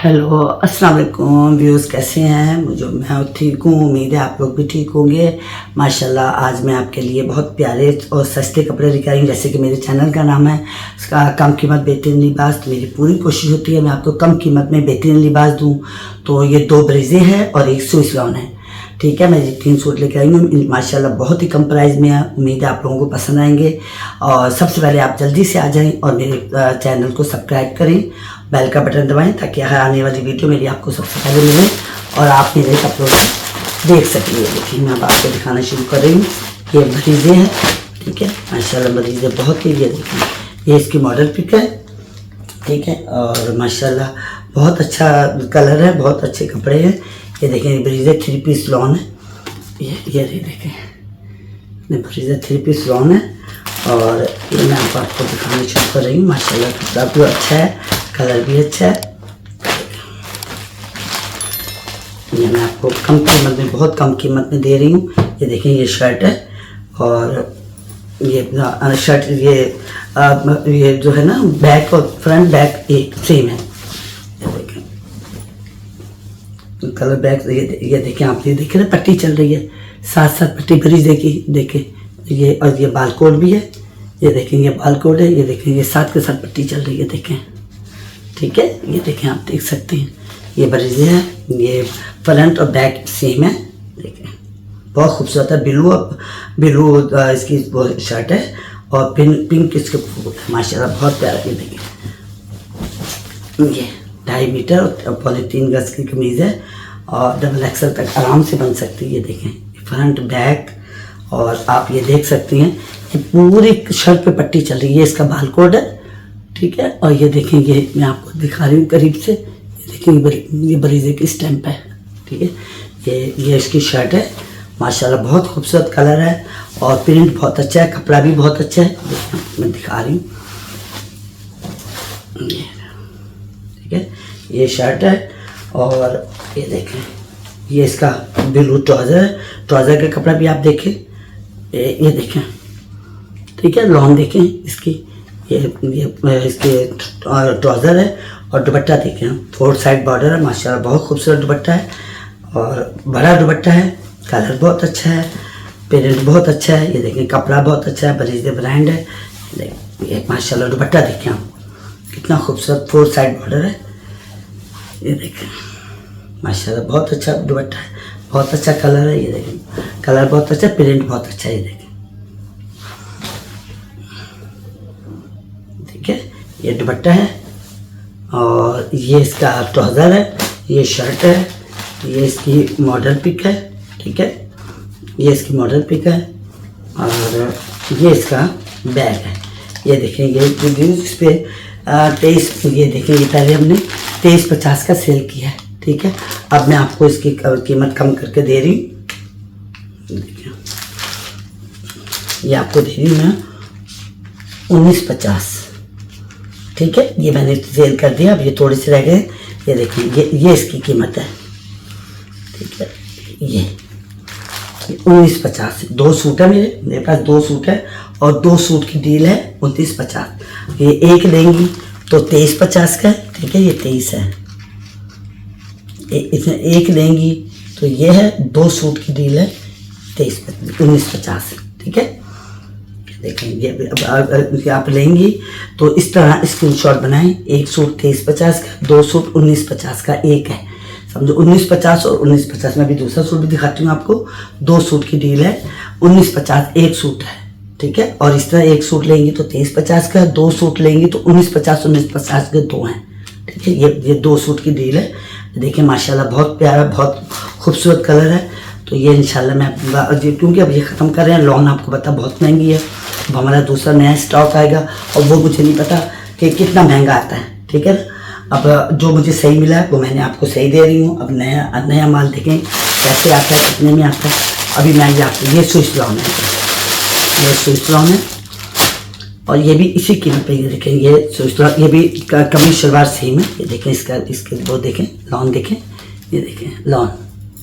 Hello अस्सलाम वालेकुम views, कैसे हैं? मैं ठीक हूँ, उम्मीद है आप लोग भी ठीक होंगे। माशाल्लाह आज मैं आपके लिए बहुत प्यारे और सस्ते कपड़े लेकर आई हूँ। जैसे कि मेरे चैनल का नाम है उसका कम कीमत बेहतरीन लिबास। तो मेरी पूरी कोशिश होती है मैं आपको कम कीमत में बेहतरीन लिबास दूँ। तो ये 2 ब्रेज़े हैं और एक स्विस गाउन है, ठीक है। मैं ये 3 सूट लेकर आई हूँ, माशाल्लाह बहुत ही कम प्राइस में है। उम्मीद है आप लोगों को पसंद आएंगे। और सबसे पहले आप जल्दी से आ जाएं और मेरे चैनल को सब्सक्राइब करें, बेल का बटन दबाएं ताकि हर आने वाली वीडियो मेरी आपको सबसे पहले मिले और आप मेरे कपड़ों को देख सकें। देखिए मैं अब आपको दिखाना शुरू कर रही हूँ। ये मरीज़े हैं, ठीक है। माशाल्लाह मरीज़े बहुत ही, ये देखिए ये इसकी मॉडल पिक है, ठीक है। और माशाल्लाह बहुत अच्छा कलर है, बहुत अच्छे कपड़े हैं। ये देखें ब्रीज़र 3 पीस लॉन है, ये देखें ब्रीज़र 3 पीस लॉन है। और ये मैं आपको दिखाना शुरू कर रही हूँ। माशाल्लाह कपड़ा भी अच्छा है, कलर भी अच्छा है। ये मैं आपको कम कीमत में, बहुत कम कीमत में दे रही हूँ। ये देखें ये शर्ट है और ये शर्ट ये जो है ना बैक और फ्रंट बैक एक सेम है। कलर बैक ये देखें आप, ये देखें ना पट्टी चल रही है, साथ साथ पट्टी ब्रीज देखें ये। और ये बाल कोड भी है, ये देखें ये बाल कोड है। ये देखें ये साथ के साथ पट्टी चल रही है, देखें, ठीक है। ये देखें आप देख सकते हैं ये ब्रीजे है, ये फ्रंट और बैक सेम है। देखें बहुत खूबसूरत है, ब्लू इसकी वो शर्ट है और पिंक इसके माशाल्लाह बहुत प्यारा। ये देखें ये 2.5 मीटर और 3.25 गज की कमीज़ है और डबल एक्सल तक आराम से बन सकती है। ये देखें फ्रंट बैक, और आप ये देख सकती हैं कि पूरी शर्ट पे पट्टी चल रही है। इसका बाल कोड है, ठीक है। और ये देखें ये मैं आपको दिखा रही हूँ करीब से। ये देखें ये ब्रीजे की स्टैम्प है, ठीक है। ये इसकी शर्ट है, माशाल्लाह बहुत खूबसूरत कलर है और प्रिंट बहुत अच्छा है, कपड़ा भी बहुत अच्छा है। देखिए मैं दिखा रही हूँ, ठीक है। ये शर्ट है और ये देखें ये इसका ब्लू ट्राउज़र है। ट्राउज़र का कपड़ा भी आप देखें, ये देखें, ठीक है। लॉन देखें इसकी, ये इसके ट्राउज़र है और दुपट्टा देखें 4 साइड बॉर्डर है। माशाल्लाह बहुत खूबसूरत दुपट्टा है और बड़ा दुपट्टा है, कलर बहुत अच्छा है, प्रिंट बहुत अच्छा है। ये देखें कपड़ा बहुत अच्छा है, ब्रीजे ब्रांड है। ये माशाल्लाह दुपट्टा देखें आप, कितना खूबसूरत 4 साइड बॉर्डर है। ये देखें माशाल्लाह बहुत अच्छा दुपट्टा है, बहुत अच्छा कलर है। ये देखें कलर बहुत अच्छा, प्रिंट बहुत अच्छा है। ये देखें, ठीक है। ये दुपट्टा है और ये इसका ट्राउज़र है, ये शर्ट है, ये इसकी मॉडल पिक है, ठीक है। ये इसकी मॉडल पिक है और ये इसका बैग है। ये देखें ये इस पे 23, ये देखें ये पहले हमने 23.50 का सेल किया है, ठीक है। अब मैं आपको इसकी कीमत कम करके दे रही हूँ। देखिए ये आपको दे रही हूँ मैं 19.50, ठीक है। ये मैंने सेल कर दिया, अब ये थोड़े से रह गए। ये देखिए ये इसकी कीमत है, ठीक है। ये 19.50। 2 सूट है मेरे पास 2 सूट है और 2 सूट की डील है 29.50। ये एक लेंगी तो 23.50 का है, ठीक है। ये 23 है। इसमें एक लेंगी तो ये है 2 सूट की डील है 19.50, ठीक है। देखेंगे अब आप लेंगी तो इस तरह स्क्रीनशॉट बनाएं। एक सूट 23.50 का, 2 सूट 19.50 का एक है, समझो 19.50 और 19.50 में भी दूसरा सूट भी दिखाती हूँ आपको। 2 सूट की डील है 19.50 एक सूट है, ठीक है। और इस तरह एक सूट लेंगी तो 23.50 का, 2 सूट लेंगी तो 19.50 के 2 हैं, ठीक है। ये 2 सूट की डील है। देखिए माशाल्लाह बहुत प्यारा, बहुत खूबसूरत कलर है। तो ये इंशाल्लाह मैं क्योंकि अब ये ख़त्म कर रहे हैं, लॉन आपको पता बहुत महंगी है। अब हमारा दूसरा नया स्टॉक आएगा और वो मुझे नहीं पता कि कितना महंगा आता है, ठीक है। अब जो मुझे सही मिला है वो मैंने आपको सही दे रही हूँ। अब नया माल देखें कैसे आता है, कितने में आता है। अभी मैं ये स्विच लॉन है, ये स्विच लॉन है और ये भी इसी कीमत पे। ये देखें ये स्विच लॉन, ये भी कमीज शलवार सेम है। ये देखें इसके वो देखें लॉन देखें, ये देखें लॉन,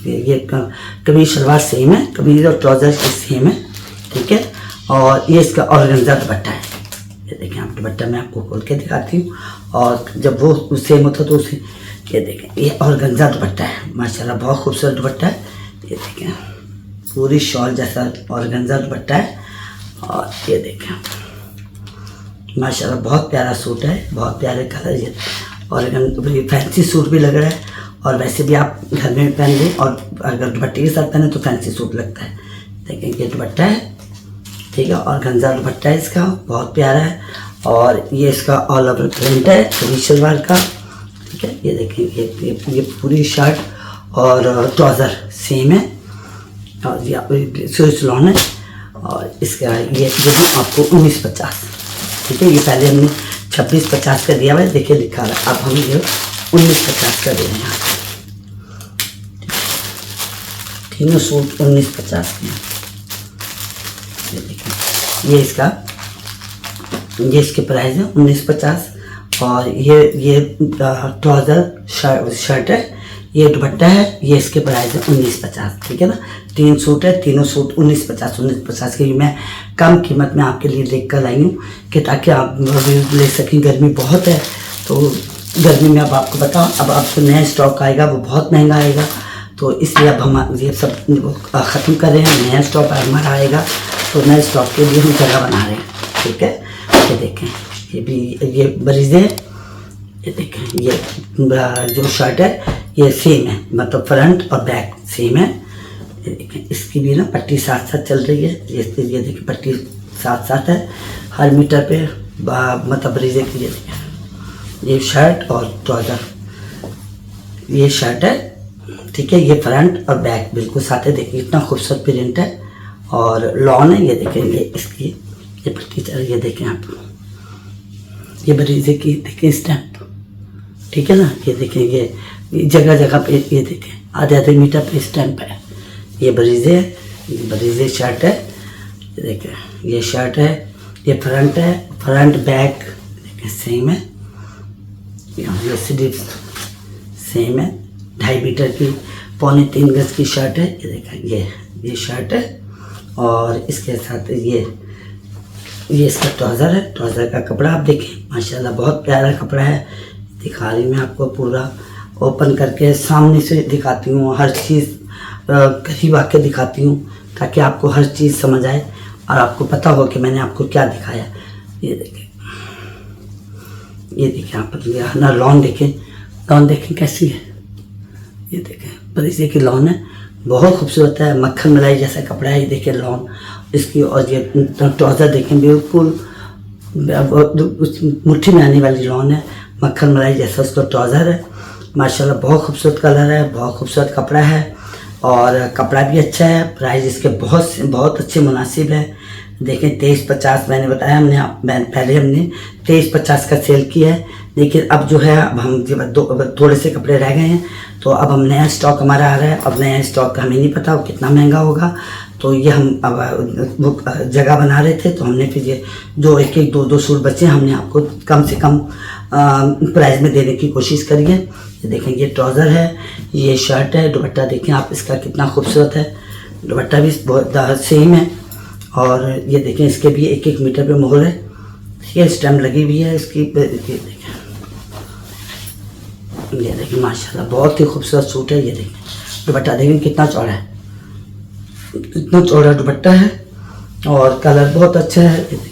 ये कमीज शलवार सेम है, कमीज और ट्राउज़र सेम है, ठीक है। और ये इसका ऑर्गेन्जा दुपट्टा है। ये देखें आप दुपट्टा मैं आपको खोल के दिखाती हूँ। और जब वो सेम होता तो उसे ये देखें, ये ऑर्गेन्जा दुपट्टा है माशाल्लाह, बहुत खूबसूरत दुपट्टा है। ये देखें, पूरी शॉल जैसा ऑर्गेन्जा दुपट्टा है। और ये देखें माशाल्लाह बहुत प्यारा सूट है, बहुत प्यारे कलर। ये और फैंसी सूट भी लग रहा है, और वैसे भी आप घर में पहन लें, और अगर दुपट्टे के साथ पहने तो फैंसी सूट लगता है। देखें, ये दुपट्टा है, ठीक है, और गंजा दुपट्टा है इसका, बहुत प्यारा है। और ये इसका ऑल ओवर प्रिंट है पूरी शलवार का, ठीक है। ये देखें, ये पूरी शर्ट और ट्राउज़र सेम है, और ये स्विच लॉन है। और इसका ये भी आपको 1950, ठीक है। ये पहले हमने 2650 का दिया हुआ है, देखिए लिखा है, अब हम ये 1950 का दे रहे हैं। तीनों सूट 1950 के हैं। ये देखिए, ये इसके प्राइस है 1950। और ये ट्राउज़र शर्ट है, ये दुपट्टा है, ये इसके प्राइस है 1950, ठीक है ना। 3 सूट है, तीनों सूट 1950 के। मैं कम कीमत में आपके लिए लेकर कर आई हूँ कि ताकि आप ले सकें। गर्मी बहुत है, तो गर्मी में अब आपको बताओ, अब आपको नया स्टॉक आएगा, वो बहुत महंगा आएगा, तो इसलिए अब हम ये सब ख़त्म कर रहे हैं। नया स्टॉक हमारा आएगा, तो नए स्टॉक के लिए हम जगह बना रहे हैं, ठीक है। ये देखें, ये बरीज़े है। ये देखें, ये जो शर्ट है ये सेम है, मतलब फ्रंट और बैक सेम है। ये देखें, इसकी भी ना पट्टी साथ साथ चल रही है। ये देखिए, पट्टी साथ साथ है हर मीटर पे, मतलब बरीज़े की। ये देखें, ये शर्ट और ट्राउज़र, ये शर्ट है, ठीक है। ये फ्रंट और बैक बिल्कुल साथ है। देखिए इतना खूबसूरत प्रिंट है, और लॉन है। ये देखें, ये इसकी ये पट्टी चल रही है, देखें आप, ये बरीज़े की देखें स्टैम्प, ठीक है ना। ये देखें, ये जगह जगह पे ये देखें आधे आधे मीटर पे स्टैम्प है। ये बरीज़े है, ये बरीज़े शर्ट है। ये देखें, ये शर्ट है, ये फ्रंट है, फ्रंट बैक देखें सेम है। ये स्लीव्स सेम है, 2.5 मीटर की 2.25 गज की शर्ट है। ये देखें, ये शर्ट है, और इसके साथ ये इसका ट्राउज़र है। ट्राउज़र का कपड़ा आप देखें माशाल्लाह बहुत प्यारा कपड़ा है। दिखा रही मैं आपको, पूरा ओपन करके सामने से दिखाती हूँ, हर चीज़ करीब आके दिखाती हूँ, ताकि आपको हर चीज़ समझ आए और आपको पता हो कि मैंने आपको क्या दिखाया। ये देखें, आप ना लॉन देखें कैसी है। ये देखें, बरीज़े की लॉन है, बहुत खूबसूरत है, मक्खन मलाई जैसा कपड़ा है। ये देखिए लॉन इसकी, और ये ट्राउज़र देखें बिल्कुल मुट्ठी में आने वाली लॉन है, मक्खन मलाई जैसा उसका ट्राउज़र है। माशाल्लाह बहुत खूबसूरत कलर है, बहुत खूबसूरत कपड़ा है, और कपड़ा भी अच्छा है। प्राइस इसके बहुत अच्छे मुनासिब है। देखें 2350 मैंने बताया, पहले हमने 2350 का सेल किया है, लेकिन अब जो है अब हम थोड़े से कपड़े रह गए हैं, तो अब हम नया स्टॉक हमारा आ रहा है। अब नया स्टॉक का हमें नहीं पता वो कितना महंगा होगा, तो ये हम अब वो जगह बना रहे थे, तो हमने फिर ये जो एक दो सूट बचे हमने आपको कम से कम प्राइस में देने की कोशिश करी है। ये देखें, ये ट्राउज़र है, ये शर्ट है, दुपट्टा देखें आप इसका कितना खूबसूरत है, दुपट्टा भी बहुत सेम है। और ये देखें, इसके भी 1-1 मीटर पे मोहर है, ठीक है, स्टैम्प लगी हुई है इसकी। ये देखें माशाल्लाह बहुत ही खूबसूरत सूट है। ये देखें दुपट्टा देखें कितना चौड़ा है, इतना चौड़ा दुपट्टा है, और कलर बहुत अच्छा है। ये देखें,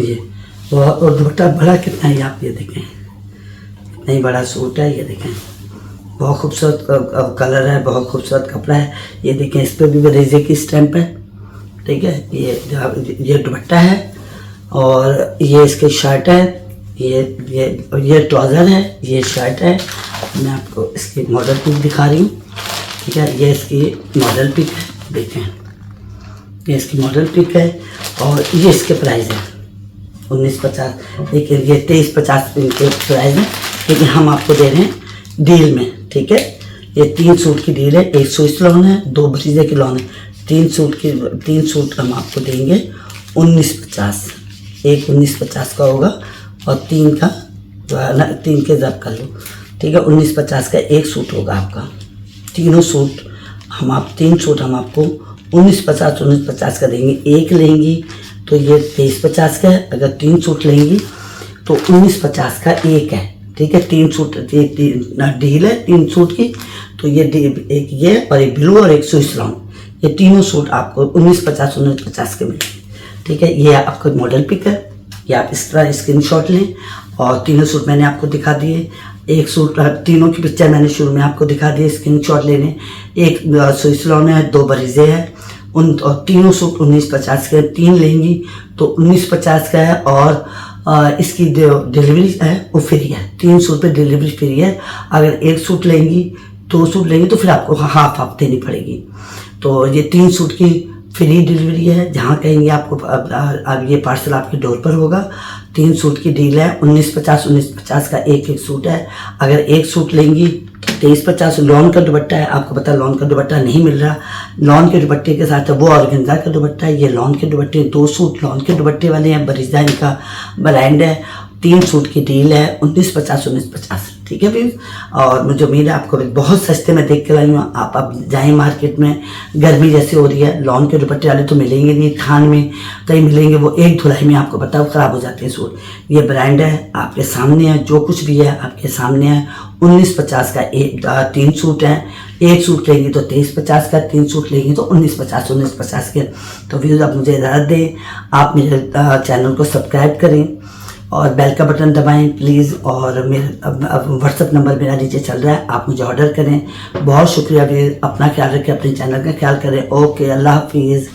ये और दुपट्टा बड़ा कितना है आप ये देखें, इतना ही बड़ा सूट है। ये देखें बहुत खूबसूरत कलर है, बहुत खूबसूरत कपड़ा है। ये देखें, इस पर भी बरीज़े की स्टैम्प है, ठीक है। ये दुपट्टा है, और ये इसकी शर्ट है, ये ट्राउज़र है, ये शर्ट है। मैं आपको इसकी मॉडल पिक दिखा रही हूँ, ठीक है। ये इसकी मॉडल पिक है, देखें ये इसकी मॉडल पिक है, और ये इसके प्राइस है 1950, लेकिन ये 2350 इनके प्राइस है, लेकिन हम आपको दे रहे हैं डील में, ठीक है। ये 3 सूट की डील है, 1 स्विच लॉन है, 2 बरीज़े की लॉन है। 3 सूट हम आपको देंगे 1950, एक 1950 का होगा, और 3 के जब कर लो, ठीक है। 1950 का 1 सूट होगा आपका। तीनों सूट 3 सूट हम आपको 1950 का देंगे। एक लेंगी तो ये 2350 का है, अगर 3 सूट लेंगी तो 1950 का एक है, ठीक है। 3 सूट डील है 3 सूट की। तो ये एक ये और एक ब्लू और एक स्विस लॉन्ग, ये तीनों सूट आपको 1950 के मिलेंगे, ठीक है। ये आपका मॉडल पिक है, ये आप इस तरह स्क्रीनशॉट लें। और तीनों सूट मैंने आपको दिखा दिए। एक सूट तीनों की पिक्चर मैंने शुरू में आपको दिखा दिए, स्क्रीनशॉट लेने। एक स्विस लॉन्ग है, 2 बरीजे है, उन और तीनों सूट 1950 के। 3 लेंगी तो 1950 का है। और इसकी डिलीवरी है वो फ्री है, 3 सूट पे डिलीवरी फ्री है। अगर एक सूट लेंगी 2 सूट लेंगी तो फिर आपको हाफ देनी पड़ेगी। तो ये 3 सूट की फ्री डिलीवरी है, जहाँ कहेंगे आपको अब ये पार्सल आपके डोर पर होगा। 3 सूट की डील है, 1950 का एक सूट है। अगर एक सूट लेंगी 2350। लॉन का दुपट्टा है, आपको पता है लॉन का दुपट्टा नहीं मिल रहा। लॉन के दुपट्टे के साथ वो ऑर्गेन्जा का दुपट्टा है, ये लॉन के दुपट्टे, 2 सूट लॉन के दुपट्टे वाले हैं। बरीजा इनका ब्रांड है। 3 सूट की डील है 1950, ठीक है प्लीज। और मुझे उम्मीद है आपको बहुत सस्ते में देख के लाई हूँ। आप अब जाएँ मार्केट में, गर्मी जैसे हो रही है, लॉन के दुपट्टे वाले तो मिलेंगे नहीं, थान में कहीं मिलेंगे, वो एक धुलाई में आपको पता है ख़राब हो जाते हैं सूट। ये ब्रांड है, आपके सामने है, जो कुछ भी है आपके सामने है। 1950 का 3 सूट हैं। एक सूट लेंगे तो 2350 का, 3 सूट लेंगे तो 1950 के। तो व्यूज़ आप मुझे इजाज़त दें, आप मेरे चैनल को सब्सक्राइब करें और बेल का बटन दबाएं प्लीज़। और मेरा व्हाट्सअप नंबर मेरा नीचे चल रहा है, आप मुझे ऑर्डर करें। बहुत शुक्रिया। अपना ख्याल रखें, अपने चैनल का ख्याल करें। ओके, अल्लाह हाफिज़।